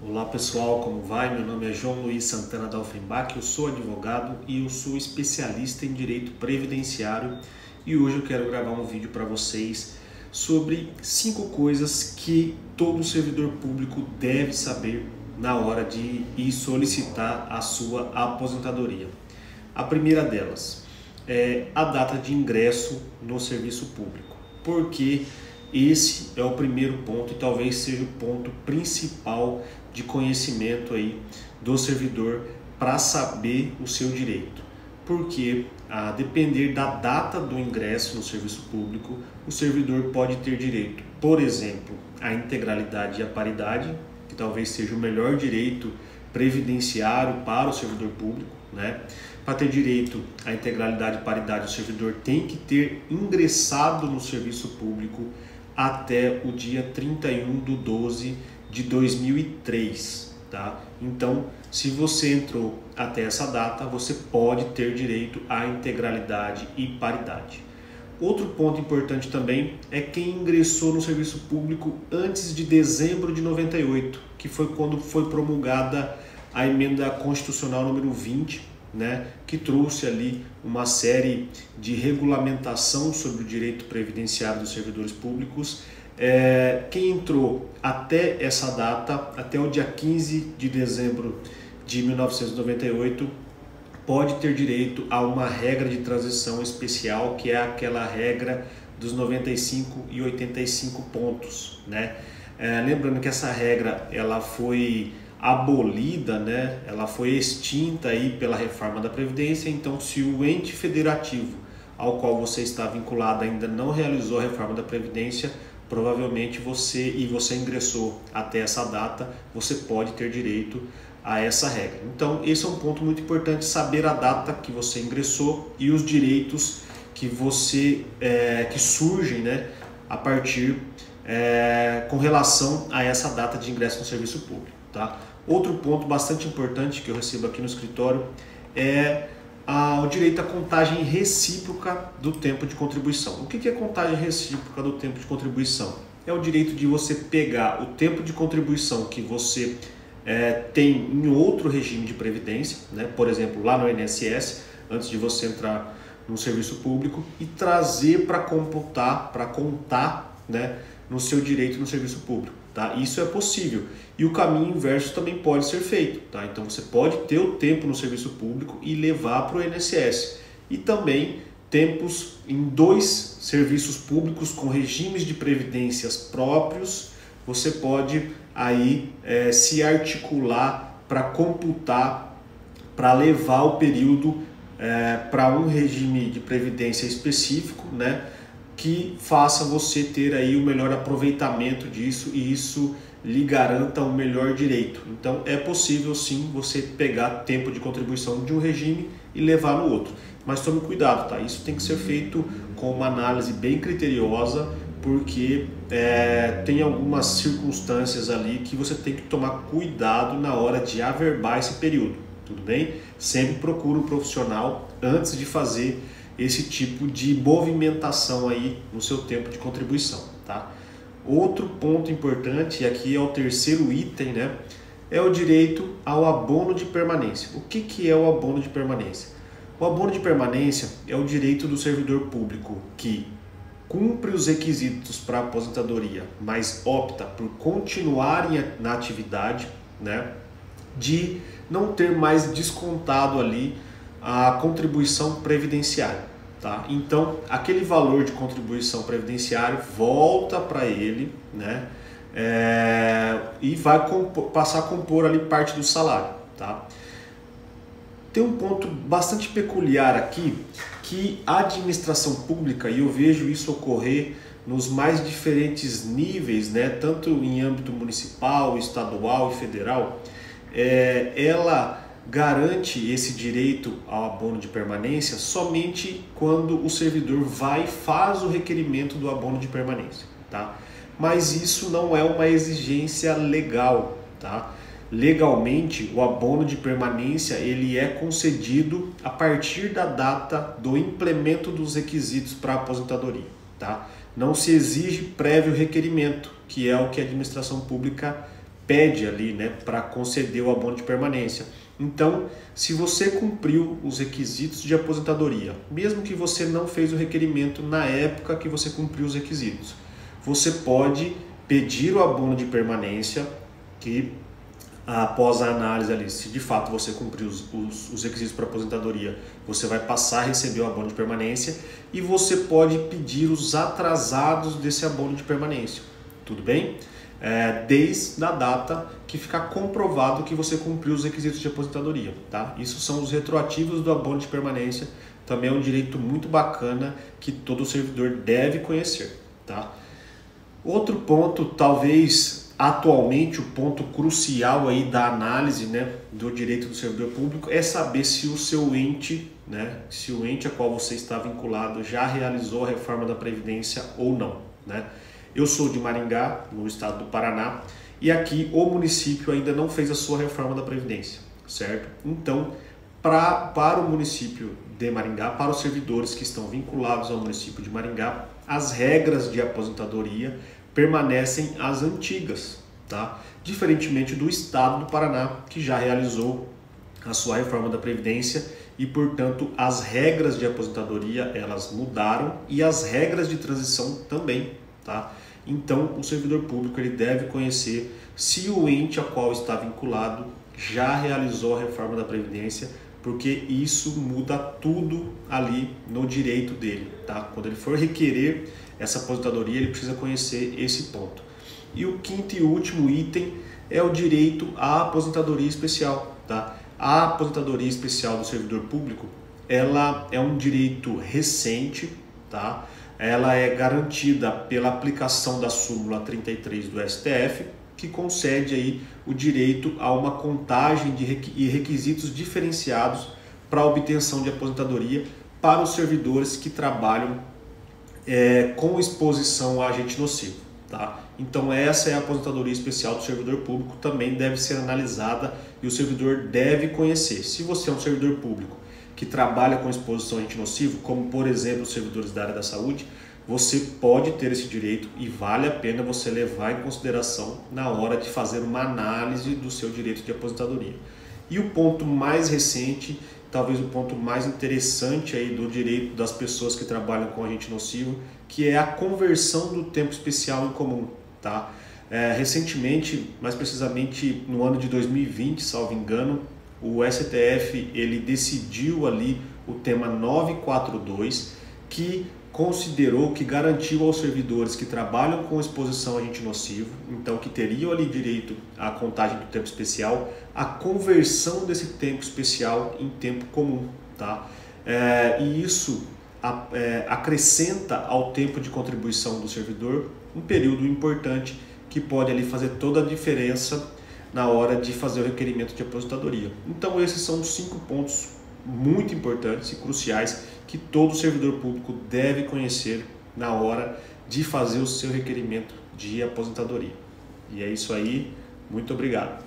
Olá pessoal, como vai? Meu nome é João Luiz Santana da Offenbach, eu sou advogado e eu sou especialista em direito previdenciário e hoje eu quero gravar um vídeo para vocês sobre 5 coisas que todo servidor público deve saber na hora de ir solicitar a sua aposentadoria. A primeira delas é a data de ingresso no serviço público, porque esse é o primeiro ponto e talvez seja o ponto principal de conhecimento aí do servidor para saber o seu direito. Porque, a depender da data do ingresso no serviço público, o servidor pode ter direito, por exemplo, à integralidade e à paridade, que talvez seja o melhor direito previdenciário para o servidor público, né? Para ter direito à integralidade e paridade, o servidor tem que ter ingressado no serviço público até o dia 31/12/2003, tá? Então, se você entrou até essa data, você pode ter direito à integralidade e paridade. Outro ponto importante também é quem ingressou no serviço público antes de dezembro de 98, que foi quando foi promulgada a emenda constitucional número 20, né, que trouxe ali uma série de regulamentação sobre o direito previdenciário dos servidores públicos. Quem entrou até essa data, até o dia 15 de dezembro de 1998, pode ter direito a uma regra de transição especial, que é aquela regra dos 95 e 85 pontos, né? Lembrando que essa regra ela foi abolida, né? Ela foi extinta aí pela reforma da Previdência. Então, se o ente federativo ao qual você está vinculado ainda não realizou a reforma da Previdência, provavelmente você ingressou até essa data, você pode ter direito a essa regra. Então, esse é um ponto muito importante, saber a data que você ingressou e os direitos que que surgem, né, a partir com relação a essa data de ingresso no serviço público, tá? Outro ponto bastante importante que eu recebo aqui no escritório é o direito à contagem recíproca do tempo de contribuição. O que é contagem recíproca do tempo de contribuição? É o direito de você pegar o tempo de contribuição que você tem em outro regime de previdência, né? Por exemplo, lá no INSS, antes de você entrar no serviço público, e trazer para contar, né, no seu direito no serviço público, tá? Isso é possível. E o caminho inverso também pode ser feito, tá? Então você pode ter o tempo no serviço público e levar para o INSS. E também tempos em 2 serviços públicos com regimes de previdências próprios, você pode aí se articular para computar, para levar o período para um regime de previdência específico, né, que faça você ter aí o melhor aproveitamento disso e isso lhe garanta um melhor direito. Então é possível sim você pegar tempo de contribuição de um regime e levar no outro. Mas tome cuidado, tá? Isso tem que ser feito com uma análise bem criteriosa, porque tem algumas circunstâncias ali que você tem que tomar cuidado na hora de averbar esse período, tudo bem? Sempre procure um profissional antes de fazer esse tipo de movimentação aí no seu tempo de contribuição, tá? Outro ponto importante, e aqui é o terceiro item, né, é o direito ao abono de permanência. O que é o abono de permanência? O abono de permanência é o direito do servidor público que cumpre os requisitos para aposentadoria, mas opta por continuar na atividade, né, de não ter mais descontado ali a contribuição previdenciária, tá? Então, aquele valor de contribuição previdenciária volta para ele, né, e vai passar a compor ali parte do salário, tá? Tem um ponto bastante peculiar aqui, que a administração pública, e eu vejo isso ocorrer nos mais diferentes níveis, né, tanto em âmbito municipal, estadual e federal, ela garante esse direito ao abono de permanência somente quando o servidor vai e faz o requerimento do abono de permanência, tá? Mas isso não é uma exigência legal, tá? Legalmente, o abono de permanência ele é concedido a partir da data do implemento dos requisitos para a aposentadoria, tá? Não se exige prévio requerimento, que é o que a administração pública pede ali, né, para conceder o abono de permanência. Então, se você cumpriu os requisitos de aposentadoria, mesmo que você não fez o requerimento na época que você cumpriu os requisitos, você pode pedir o abono de permanência, que após a análise ali, se de fato você cumpriu os requisitos para aposentadoria, você vai passar a receber o abono de permanência, e você pode pedir os atrasados desse abono de permanência, tudo bem? Desde a data que ficar comprovado que você cumpriu os requisitos de aposentadoria, tá? Isso são os retroativos do abono de permanência, também é um direito muito bacana que todo servidor deve conhecer, tá? Outro ponto, talvez atualmente o ponto crucial aí da análise, né, do direito do servidor público, é saber se o seu ente, né, se o ente a qual você está vinculado já realizou a reforma da Previdência ou não, né? Eu sou de Maringá, no estado do Paraná, e aqui o município ainda não fez a sua reforma da Previdência, certo? Então, para o município de Maringá, para os servidores que estão vinculados ao município de Maringá, as regras de aposentadoria permanecem as antigas, tá? Diferentemente do estado do Paraná, que já realizou a sua reforma da Previdência e, portanto, as regras de aposentadoria elas mudaram e as regras de transição também, tá? Então, o servidor público ele deve conhecer se o ente a qual está vinculado já realizou a reforma da Previdência, porque isso muda tudo ali no direito dele, tá? Quando ele for requerer essa aposentadoria, ele precisa conhecer esse ponto. E o quinto e último item é o direito à aposentadoria especial, tá? A aposentadoria especial do servidor público, ela é um direito recente, tá? Ela é garantida pela aplicação da súmula 33 do STF, que concede aí o direito a uma contagem e requisitos diferenciados para a obtenção de aposentadoria para os servidores que trabalham com exposição a agente nocivo, tá? Então essa é a aposentadoria especial do servidor público, também deve ser analisada e o servidor deve conhecer. Se você é um servidor público que trabalha com exposição a agente nocivo, como por exemplo os servidores da área da saúde, você pode ter esse direito e vale a pena você levar em consideração na hora de fazer uma análise do seu direito de aposentadoria. E o ponto mais recente, talvez o ponto mais interessante aí do direito das pessoas que trabalham com agente nocivo, que é a conversão do tempo especial em comum, tá? Recentemente, mais precisamente no ano de 2020, salvo engano, o STF ele decidiu ali o tema 942, que considerou, que garantiu aos servidores que trabalham com exposição a agente nocivo, então que teriam ali direito à contagem do tempo especial, a conversão desse tempo especial em tempo comum, tá? E isso acrescenta ao tempo de contribuição do servidor um período importante que pode ali fazer toda a diferença na hora de fazer o requerimento de aposentadoria. Então esses são os 5 pontos muito importantes e cruciais que todo servidor público deve conhecer na hora de fazer o seu requerimento de aposentadoria. E é isso aí, muito obrigado.